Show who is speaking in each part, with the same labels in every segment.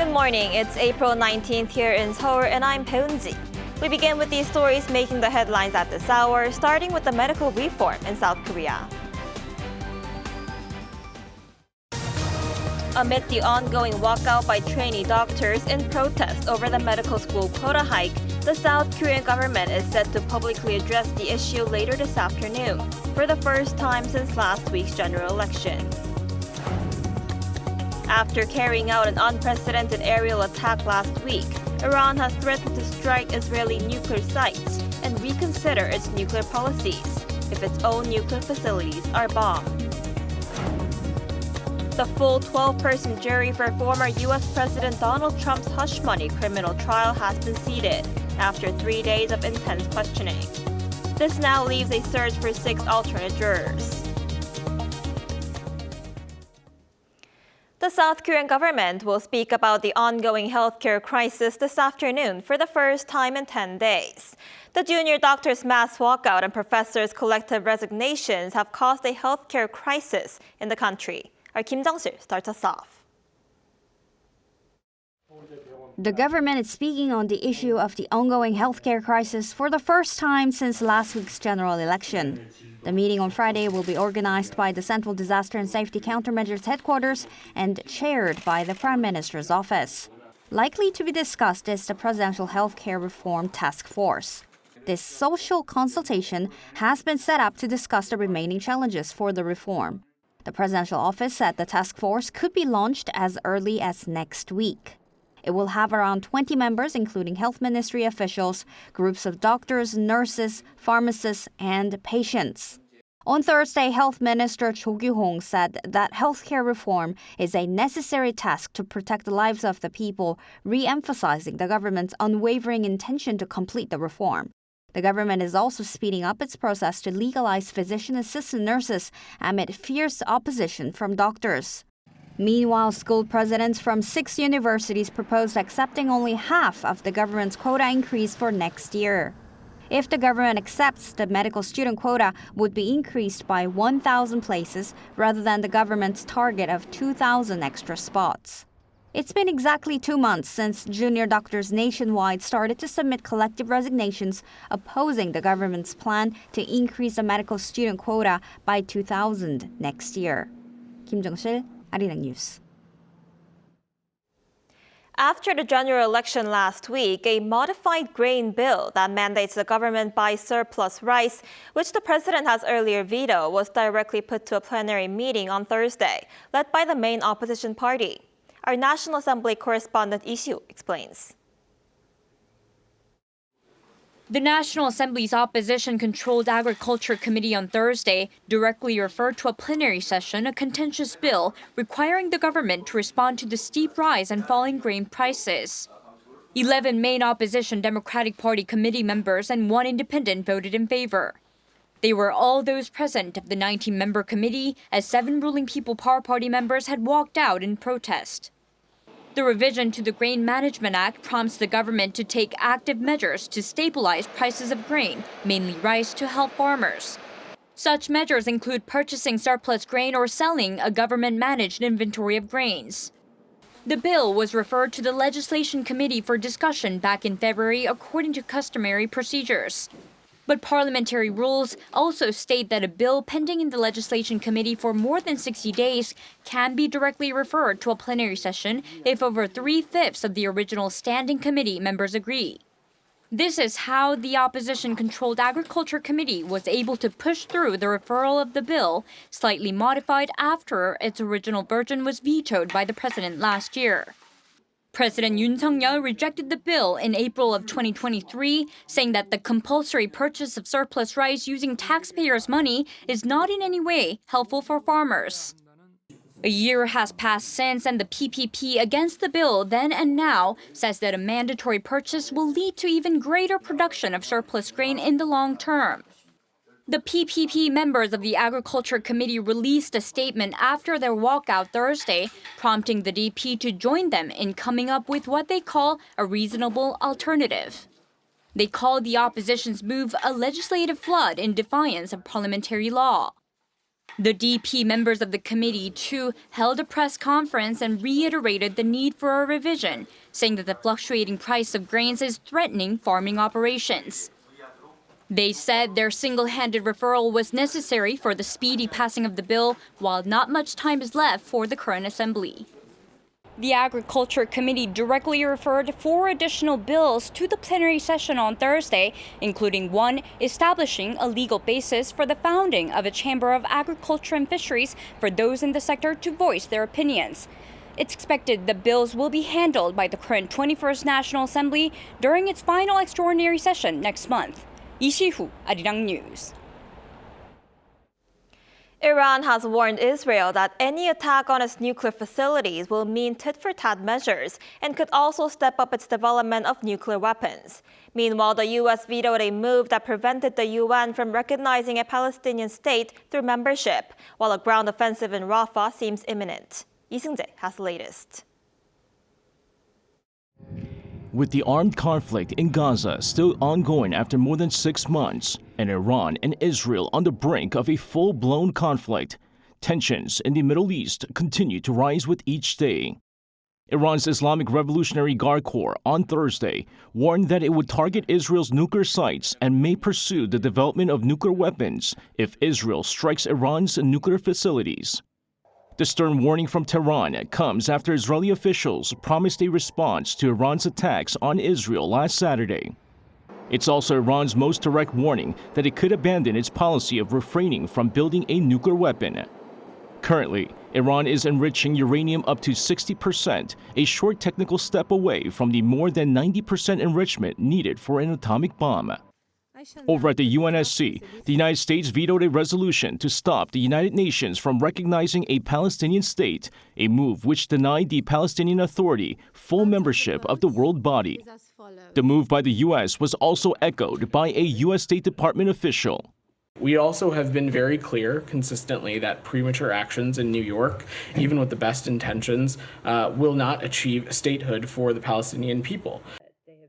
Speaker 1: Good morning. It's April 19th here in Seoul, and I'm Peunji. We begin with these stories making the headlines at this hour, starting with the medical reform in South Korea. Amid the ongoing walkout by trainee doctors in protest over the medical school quota hike, the South Korean government is set to publicly address the issue later this afternoon, for the first time since last week's general election. After carrying out an unprecedented aerial attack last week, Iran has threatened to strike Israeli nuclear sites and reconsider its nuclear policies if its own nuclear facilities are bombed. The full 12-person jury for former U.S. President Donald Trump's hush money criminal trial has been seated after 3 days of intense questioning. This now leaves a search for 6 alternate jurors. The South Korean government will speak about the ongoing healthcare crisis this afternoon for the first time in 10 days. The junior doctors' mass walkout and professors' collective resignations have caused a healthcare crisis in the country. Our Kim Jung-sil starts us off.
Speaker 2: The government is speaking on the issue of the ongoing healthcare crisis for the first time since last week's general election. The meeting on Friday will be organized by the Central Disaster and Safety Countermeasures Headquarters and chaired by the Prime Minister's office. Likely to be discussed is the Presidential Healthcare Reform Task Force. This social consultation has been set up to discuss the remaining challenges for the reform. The presidential office said the task force could be launched as early as next week. It will have around 20 members, including health ministry officials, groups of doctors, nurses, pharmacists, and patients. On Thursday, Health Minister Cho Kyu-hong said that healthcare reform is a necessary task to protect the lives of the people, re-emphasizing the government's unwavering intention to complete the reform. The government is also speeding up its process to legalize physician assistant nurses amid fierce opposition from doctors. Meanwhile, school presidents from 6 universities proposed accepting only half of the government's quota increase for next year. If the government accepts, the medical student quota would be increased by 1,000 places rather than the government's target of 2,000 extra spots. It's been exactly 2 months since junior doctors nationwide started to submit collective resignations opposing the government's plan to increase the medical student quota by 2,000 next year. Kim Jung-sil, Arirang News.
Speaker 1: After the general election last week, a modified grain bill that mandates the government buy surplus rice, which the president has earlier vetoed, was directly put to a plenary meeting on Thursday, led by the main opposition party. Our National Assembly correspondent Lee Si-woo explains.
Speaker 3: The National Assembly's opposition-controlled Agriculture Committee on Thursday directly referred to a plenary session a contentious bill requiring the government to respond to the steep rise and falling grain prices. 11 main opposition Democratic Party committee members and 1 independent voted in favor. They were all those present of the 19-member committee, as 7 ruling People Power Party members had walked out in protest. The revision to the Grain Management Act prompts the government to take active measures to stabilize prices of grain, mainly rice, to help farmers. Such measures include purchasing surplus grain or selling a government-managed inventory of grains. The bill was referred to the Legislation Committee for discussion back in February according to customary procedures. But parliamentary rules also state that a bill pending in the Legislation Committee for more than 60 days can be directly referred to a plenary session if over 3/5 of the original standing committee members agree. This is how the opposition-controlled Agriculture Committee was able to push through the referral of the bill, slightly modified after its original version was vetoed by the president last year. President Yoon Suk-yeol rejected the bill in April of 2023, saying that the compulsory purchase of surplus rice using taxpayers' money is not in any way helpful for farmers. A year has passed since, and the PPP against the bill then and now says that a mandatory purchase will lead to even greater production of surplus grain in the long term. The PPP members of the Agriculture Committee released a statement after their walkout Thursday, prompting the DP to join them in coming up with what they call a reasonable alternative. They call the opposition's move a legislative flood in defiance of parliamentary law. The DP members of the committee, too, held a press conference and reiterated the need for a revision, saying that the fluctuating price of grains is threatening farming operations. They said their single-handed referral was necessary for the speedy passing of the bill, while not much time is left for the current assembly. The Agriculture Committee directly referred 4 additional bills to the plenary session on Thursday, including one establishing a legal basis for the founding of a Chamber of Agriculture and Fisheries for those in the sector to voice their opinions. It's expected the bills will be handled by the current 21st National Assembly during its final extraordinary session next month. Lee Si-hu, Arirang News.
Speaker 1: Iran has warned Israel that any attack on its nuclear facilities will mean tit-for-tat measures and could also step up its development of nuclear weapons. Meanwhile, the U.S. vetoed a move that prevented the UN from recognizing a Palestinian state through membership, while a ground offensive in Rafah seems imminent. Lee Seung-jae has the latest.
Speaker 4: With the armed conflict in Gaza still ongoing after more than 6 months, and Iran and Israel on the brink of a full-blown conflict, tensions in the Middle East continue to rise with each day. Iran's Islamic Revolutionary Guard Corps on Thursday warned that it would target Israel's nuclear sites and may pursue the development of nuclear weapons if Israel strikes Iran's nuclear facilities. The stern warning from Tehran comes after Israeli officials promised a response to Iran's attacks on Israel last Saturday. It's also Iran's most direct warning that it could abandon its policy of refraining from building a nuclear weapon. Currently, Iran is enriching uranium up to 60%, a short technical step away from the more than 90% enrichment needed for an atomic bomb. Over at the UNSC, the United States vetoed a resolution to stop the United Nations from recognizing a Palestinian state, a move which denied the Palestinian Authority full membership of the world body. The move by the U.S. was also echoed by a U.S. State Department official.
Speaker 5: We also have been very clear consistently that premature actions in New York, even with the best intentions, will not achieve statehood for the Palestinian people.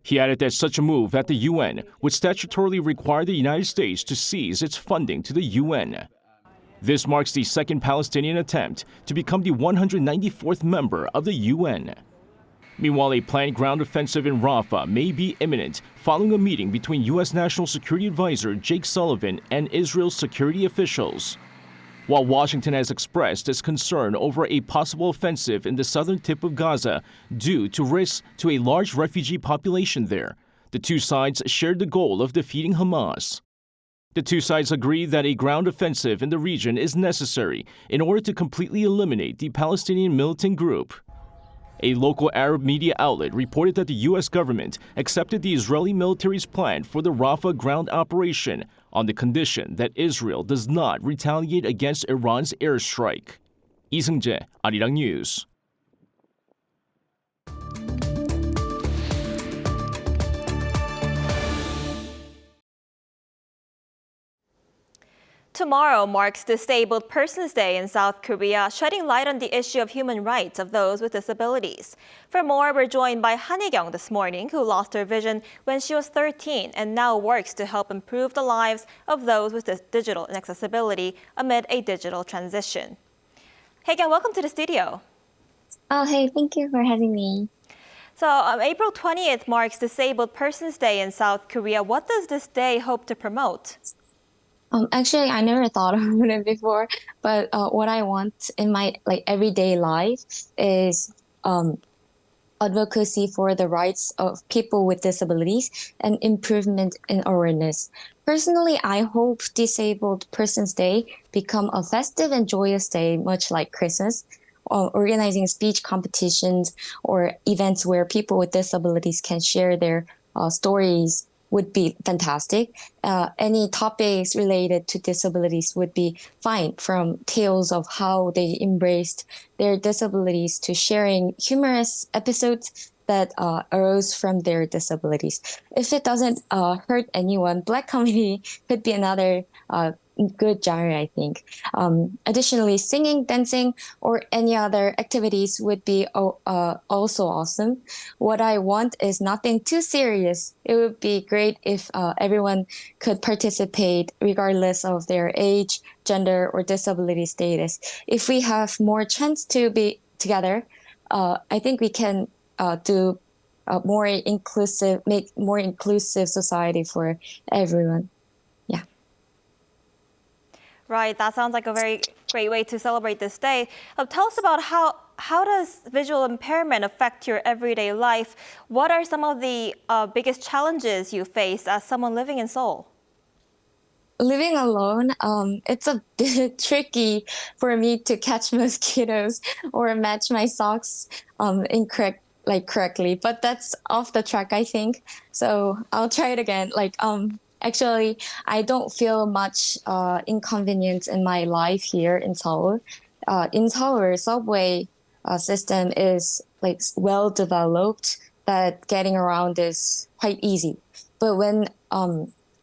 Speaker 4: He added that such a move at the UN would statutorily require the United States to cease its funding to the UN. This marks the second Palestinian attempt to become the 194th member of the UN. Meanwhile, a planned ground offensive in Rafah may be imminent following a meeting between U.S. National Security Advisor Jake Sullivan and Israel's security officials. While Washington has expressed its concern over a possible offensive in the southern tip of Gaza due to risks to a large refugee population there, the two sides shared the goal of defeating Hamas. The two sides agree that a ground offensive in the region is necessary in order to completely eliminate the Palestinian militant group. A local Arab media outlet reported that the U.S. government accepted the Israeli military's plan for the Rafah ground operation on the condition that Israel does not retaliate against Iran's airstrike. Lee Seung-jae, Arirang News.
Speaker 1: Tomorrow marks Disabled Persons Day in South Korea, shedding light on the issue of human rights of those with disabilities. For more, we're joined by Han Hye-kyung this morning, who lost her vision when she was 13 and now works to help improve the lives of those with digital inaccessibility amid a digital transition. Hye-kyung, welcome to the studio.
Speaker 6: Oh, hey, thank you for having me.
Speaker 1: So April 20th marks Disabled Persons Day in South Korea. What does this day hope to promote?
Speaker 6: Actually, I never thought about it before, but what I want in my everyday life is advocacy for the rights of people with disabilities and improvement in awareness. Personally, I hope Disabled Persons Day become a festive and joyous day, much like Christmas, organizing speech competitions or events where people with disabilities can share their stories would be fantastic. Any topics related to disabilities would be fine, from tales of how they embraced their disabilities to sharing humorous episodes that arose from their disabilities. If it doesn't hurt anyone, Black comedy could be another good genre, I think. Additionally, singing, dancing, or any other activities would be also awesome. What I want is nothing too serious. It would be great if everyone could participate regardless of their age, gender, or disability status. If we have more chance to be together, I think we can do make more inclusive society for everyone. Yeah.
Speaker 1: Right, that sounds like a very great way to celebrate this day. Tell us about how does visual impairment affect your everyday life? What are some of the biggest challenges you face as someone living in Seoul?
Speaker 6: Living alone, it's a bit tricky for me to catch mosquitoes or match my socks correctly, but that's off the track, I think. So I'll try it again. Actually, I don't feel much inconvenience in my life here in Seoul. In Seoul, subway system is like well developed that getting around is quite easy. But when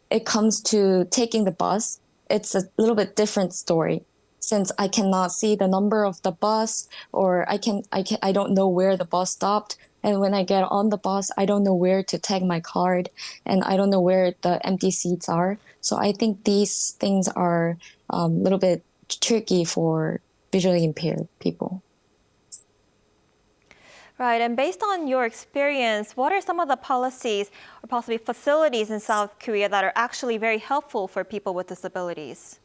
Speaker 6: it comes to taking the bus, it's a little bit different story since I cannot see the number of the bus or I don't know where the bus stopped. And when I get on the bus, I don't know where to tag my card and I don't know where the empty seats are. So I think these things are a little bit tricky for visually impaired people.
Speaker 1: Right, and based on your experience, what are some of the policies or possibly facilities in South Korea that are actually very helpful for people with disabilities?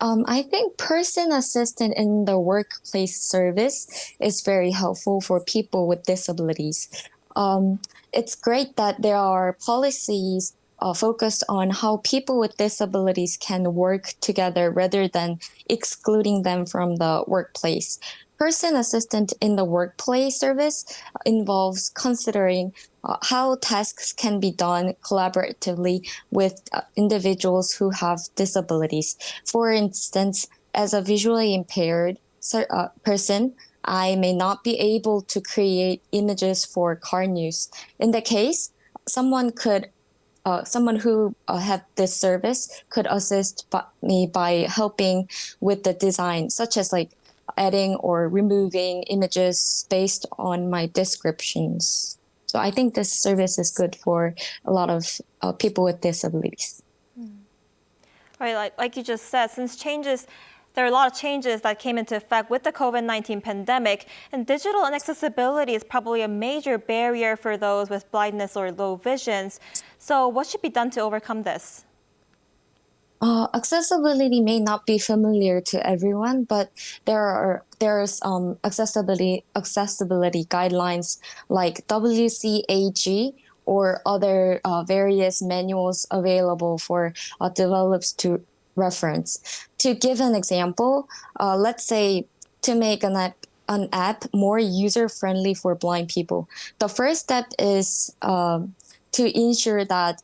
Speaker 6: I think person assistant in the workplace service is very helpful for people with disabilities. It's great that there are policies focused on how people with disabilities can work together rather than excluding them from the workplace. Person assistant in the workplace service involves considering how tasks can be done collaboratively with individuals who have disabilities. For instance, as a visually impaired person, I may not be able to create images for car news. In that case, someone who had this service could assist me by helping with the design, such as like adding or removing images based on my descriptions. So I think this service is good for a lot of people with disabilities.
Speaker 1: Right, like you just said, there are a lot of changes that came into effect with the COVID-19 pandemic, and digital inaccessibility is probably a major barrier for those with blindness or low visions. So what should be done to overcome this?
Speaker 6: Accessibility may not be familiar to everyone, but there's accessibility guidelines like WCAG or other various manuals available for developers to reference. To give an example, let's say to make an app more user friendly for blind people, the first step is to ensure that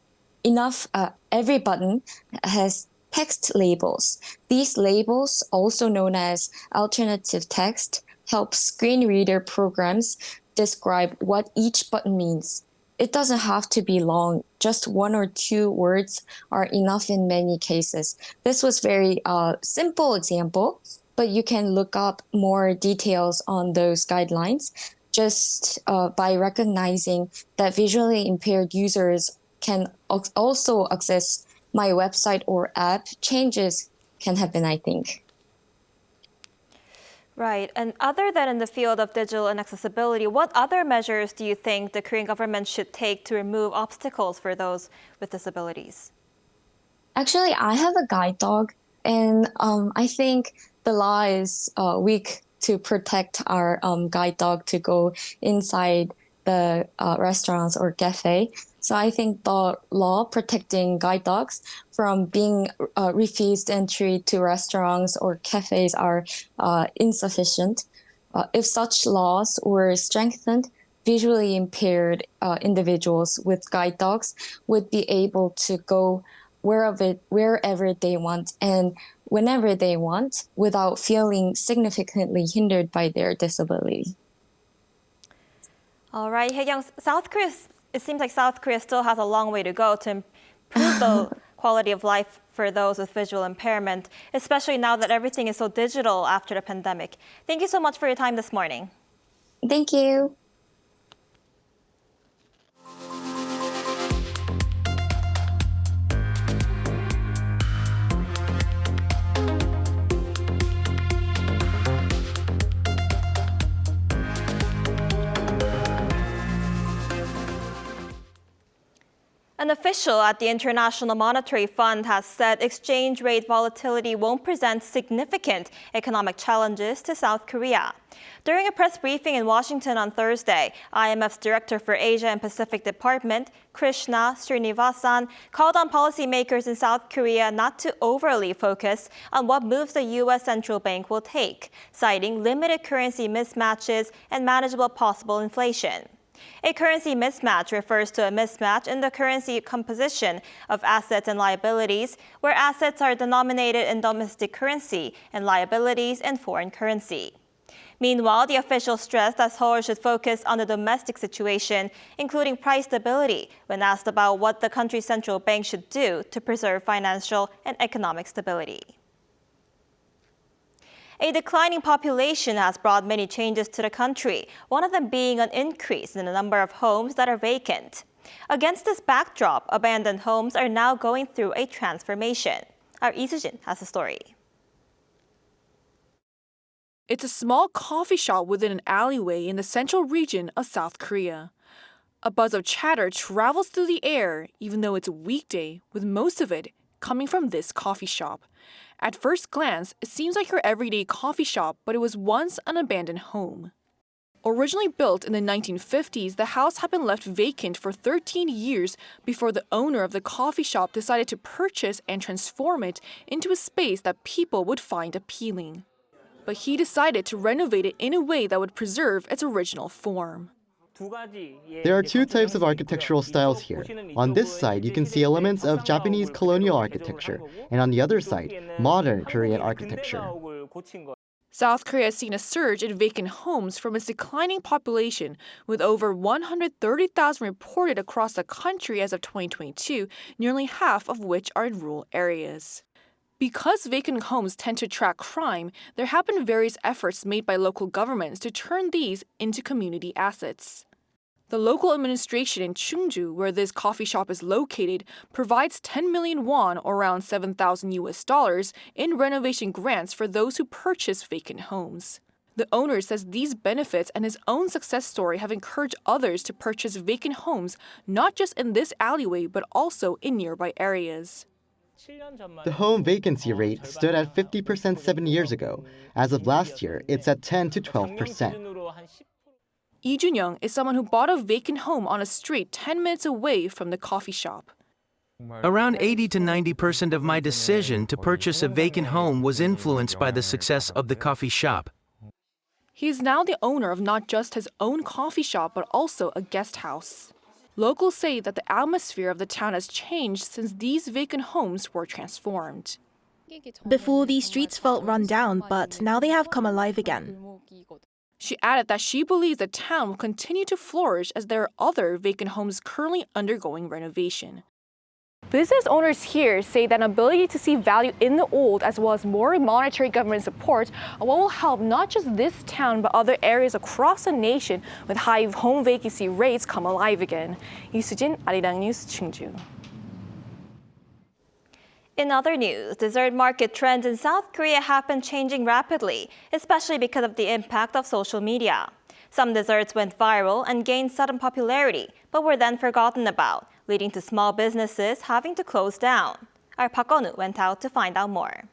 Speaker 6: every button has text labels. These labels, also known as alternative text, help screen reader programs describe what each button means. It doesn't have to be long. Just 1 or 2 words are enough in many cases. This was very simple example, but you can look up more details on those guidelines just by recognizing that visually impaired users can also access my website or app. Changes can happen, I think.
Speaker 1: Right, and other than in the field of digital inaccessibility, what other measures do you think the Korean government should take to remove obstacles for those with disabilities?
Speaker 6: Actually, I have a guide dog, and I think the law is weak to protect our guide dog to go inside the restaurants or cafe. So I think the law protecting guide dogs from being refused entry to restaurants or cafes are insufficient. If such laws were strengthened, visually impaired individuals with guide dogs would be able to go wherever they want and whenever they want without feeling significantly hindered by their disability.
Speaker 1: All right, Hae-young, it seems like South Korea still has a long way to go to improve the quality of life for those with visual impairment, especially now that everything is so digital after the pandemic. Thank you so much for your time this morning.
Speaker 6: Thank you.
Speaker 1: An official at the International Monetary Fund has said exchange rate volatility won't present significant economic challenges to South Korea. During a press briefing in Washington on Thursday, IMF's Director for Asia and Pacific Department, Krishna Srinivasan, called on policymakers in South Korea not to overly focus on what moves the U.S. Central Bank will take, citing limited currency mismatches and manageable possible inflation. A currency mismatch refers to a mismatch in the currency composition of assets and liabilities, where assets are denominated in domestic currency and liabilities in foreign currency. Meanwhile, the official stressed that Seoul should focus on the domestic situation, including price stability, when asked about what the country's central bank should do to preserve financial and economic stability. A declining population has brought many changes to the country, one of them being an increase in the number of homes that are vacant. Against this backdrop, abandoned homes are now going through a transformation. Our Lee Soo-jin has the story.
Speaker 7: It's a small coffee shop within an alleyway in the central region of South Korea. A buzz of chatter travels through the air, even though it's a weekday, with most of it coming from this coffee shop. At first glance, it seems like your everyday coffee shop, but it was once an abandoned home. Originally built in the 1950s, the house had been left vacant for 13 years before the owner of the coffee shop decided to purchase and transform it into a space that people would find appealing. But he decided to renovate it in a way that would preserve its original form.
Speaker 8: There are two types of architectural styles here. On this side, you can see elements of Japanese colonial architecture, and on the other side, modern Korean architecture.
Speaker 7: South Korea has seen a surge in vacant homes from its declining population, with over 130,000 reported across the country as of 2022, nearly half of which are in rural areas. Because vacant homes tend to attract crime, there have been various efforts made by local governments to turn these into community assets. The local administration in Chungju, where this coffee shop is located, provides 10 million won, or around $7,000, in renovation grants for those who purchase vacant homes. The owner says these benefits and his own success story have encouraged others to purchase vacant homes, not just in this alleyway, but also in nearby areas.
Speaker 8: The home vacancy rate stood at 50% 7 years ago. As of last year, it's at 10 to 12%.
Speaker 7: Lee Jun-young is someone who bought a vacant home on a street 10 minutes away from the coffee shop.
Speaker 9: Around 80 to 90% of my decision to purchase a vacant home was influenced by the success of the coffee shop.
Speaker 7: He is now the owner of not just his own coffee shop, but also a guest house. Locals say that the atmosphere of the town has changed since these vacant homes were transformed.
Speaker 10: Before, these streets felt run down, but now they have come alive again.
Speaker 7: She added that she believes the town will continue to flourish as there are other vacant homes currently undergoing renovation. Business owners here say that an ability to see value in the old, as well as more monetary government support, are what will help not just this town but other areas across the nation with high home vacancy rates come alive again. Lee Soo-jin, Arirang News, Chungju.
Speaker 1: In other news, dessert market trends in South Korea have been changing rapidly, especially because of the impact of social media. Some desserts went viral and gained sudden popularity, but were then forgotten about, leading to small businesses having to close down. Our Park Eun-woo went out to find out more.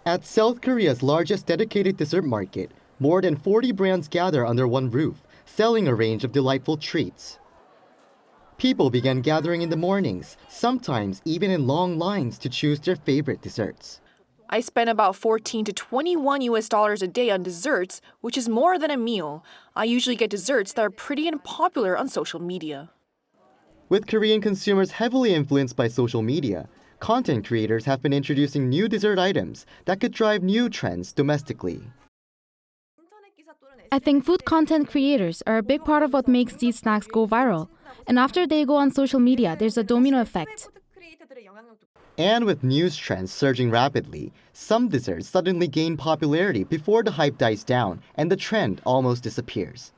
Speaker 8: At South Korea's largest dedicated dessert market, more than 40 brands gather under one roof, selling a range of delightful treats. People began gathering in the mornings, sometimes even in long lines to choose their favorite desserts.
Speaker 7: I spend about $14 to $21 a day on desserts, which is more than a meal. I usually get desserts that are pretty and popular on social media.
Speaker 8: With Korean consumers heavily influenced by social media, content creators have been introducing new dessert items that could drive new trends domestically.
Speaker 11: I think food content creators are a big part of what makes these snacks go viral. And after they go on social media, there's a domino effect.
Speaker 8: And with news trends surging rapidly, some desserts suddenly gain popularity before the hype dies down and the trend almost disappears.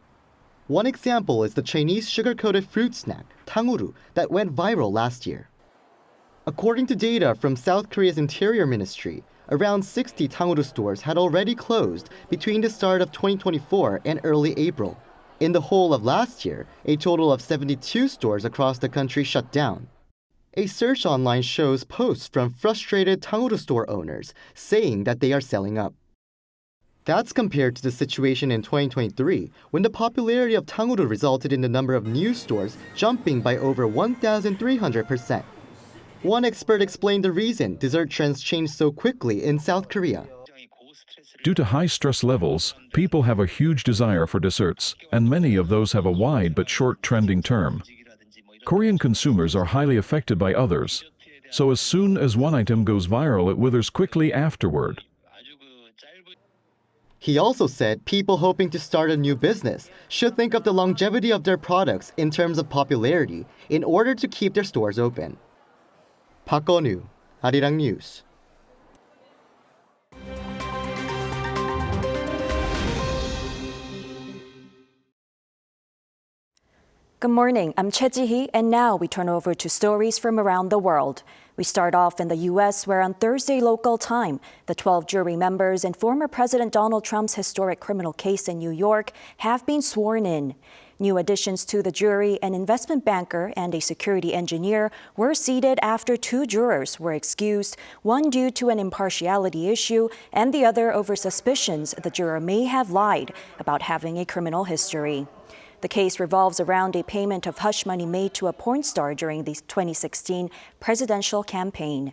Speaker 8: One example is the Chinese sugar-coated fruit snack, tanguru, that went viral last year. According to data from South Korea's Interior Ministry, around 60 tanguru stores had already closed between the start of 2024 and early April. In the whole of last year, a total of 72 stores across the country shut down. A search online shows posts from frustrated tanguru store owners saying that they are selling up. That's compared to the situation in 2023, when the popularity of tanguru resulted in the number of new stores jumping by over 1,300%. One expert explained the reason dessert trends changed so quickly in South Korea.
Speaker 12: Due to high stress levels, people have a huge desire for desserts, and many of those have a wide but short trending term. Korean consumers are highly affected by others, so as soon as one item goes viral, it withers quickly afterward.
Speaker 8: He also said people hoping to start a new business should think of the longevity of their products in terms of popularity in order to keep their stores open. Park Onu, Arirang News.
Speaker 13: Good morning, I'm Choi Ji-hee, and now we turn over to stories from around the world. We start off in the U.S., where on Thursday local time, the 12 jury members in former President Donald Trump's historic criminal case in New York have been sworn in. New additions to the jury, an investment banker and a security engineer, were seated after 2 jurors were excused, one due to an impartiality issue and the other over suspicions the juror may have lied about having a criminal history. The case revolves around a payment of hush money made to a porn star during the 2016 presidential campaign.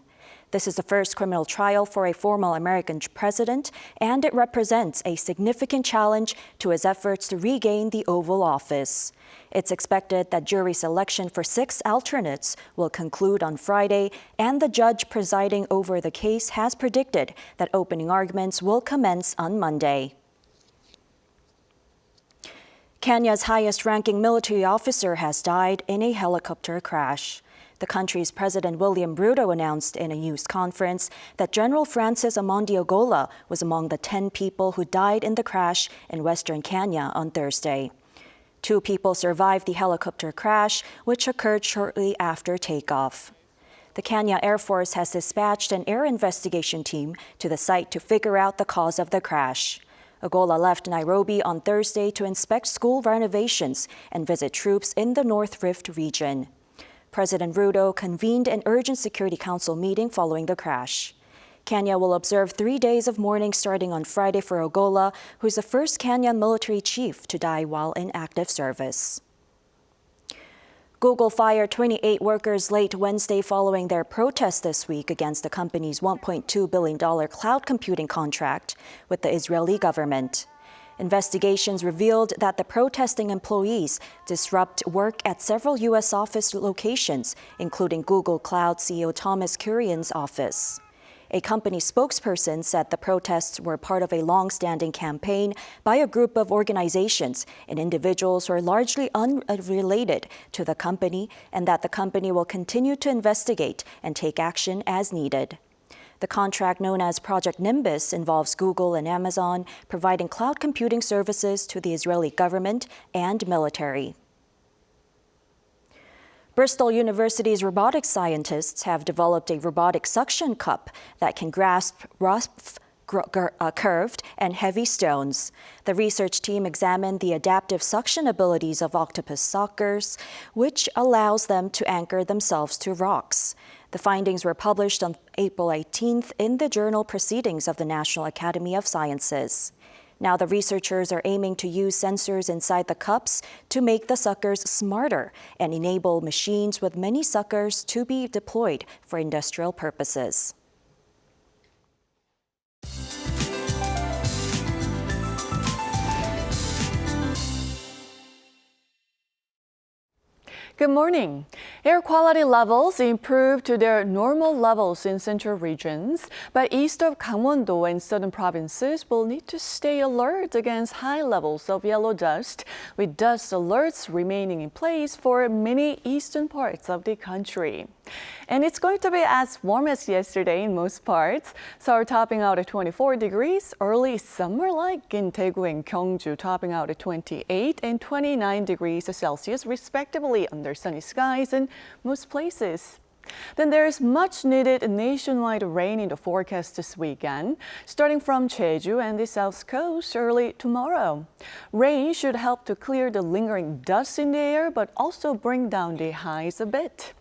Speaker 13: This is the first criminal trial for a former American president, and it represents a significant challenge to his efforts to regain the Oval Office. It's expected that jury selection for 6 alternates will conclude on Friday, and the judge presiding over the case has predicted that opening arguments will commence on Monday. Kenya's highest-ranking military officer has died in a helicopter crash. The country's President William Ruto announced in a news conference that General Francis Omondi Ogola was among the 10 people who died in the crash in western Kenya on Thursday. 2 people survived the helicopter crash, which occurred shortly after takeoff. The Kenya Air Force has dispatched an air investigation team to the site to figure out the cause of the crash. Ogola left Nairobi on Thursday to inspect school renovations and visit troops in the North Rift region. President Ruto convened an urgent Security Council meeting following the crash. Kenya will observe 3 days of mourning starting on Friday for Ogola, who is the first Kenyan military chief to die while in active service. Google fired 28 workers late Wednesday following their protest this week against the company's $1.2 billion cloud computing contract with the Israeli government. Investigations revealed that the protesting employees disrupt work at several U.S. office locations, including Google Cloud CEO Thomas Kurian's office. A company spokesperson said the protests were part of a long-standing campaign by a group of organizations and individuals who are largely unrelated to the company, and that the company will continue to investigate and take action as needed. The contract, known as Project Nimbus, involves Google and Amazon providing cloud computing services to the Israeli government and military. Bristol University's robotics scientists have developed a robotic suction cup that can grasp rough, curved and heavy stones. The research team examined the adaptive suction abilities of octopus suckers, which allows them to anchor themselves to rocks. The findings were published on April 18th in the journal Proceedings of the National Academy of Sciences. Now the researchers are aiming to use sensors inside the cups to make the suckers smarter and enable machines with many suckers to be deployed for industrial purposes.
Speaker 14: Good morning. Air quality levels improved to their normal levels in central regions, but east of Gangwon-do and southern provinces will need to stay alert against high levels of yellow dust, with dust alerts remaining in place for many eastern parts of the country. And it's going to be as warm as yesterday in most parts. Seoul topping out at 24 degrees, early summer-like in Daegu and Gyeongju topping out at 28 and 29 degrees Celsius respectively under sunny skies in most places. Then there's much needed nationwide rain in the forecast this weekend, starting from Jeju and the south coast early tomorrow. Rain should help to clear the lingering dust in the air, but also bring down the highs a bit.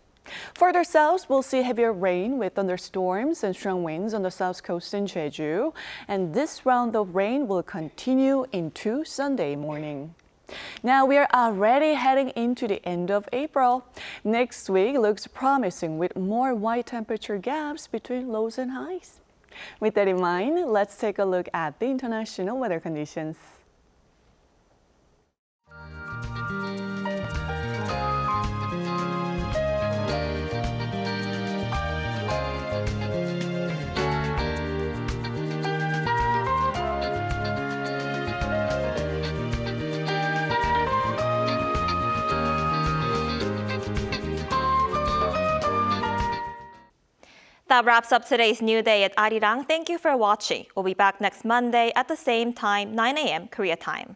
Speaker 14: Further south, we'll see heavier rain with thunderstorms and strong winds on the south coast in Jeju. And this round of rain will continue into Sunday morning. Now we are already heading into the end of April. Next week looks promising with more wide temperature gaps between lows and highs. With that in mind, let's take a look at the international weather conditions.
Speaker 1: That wraps up today's New Day at Arirang. Thank you for watching. We'll be back next Monday at the same time, 9 a.m. Korea time.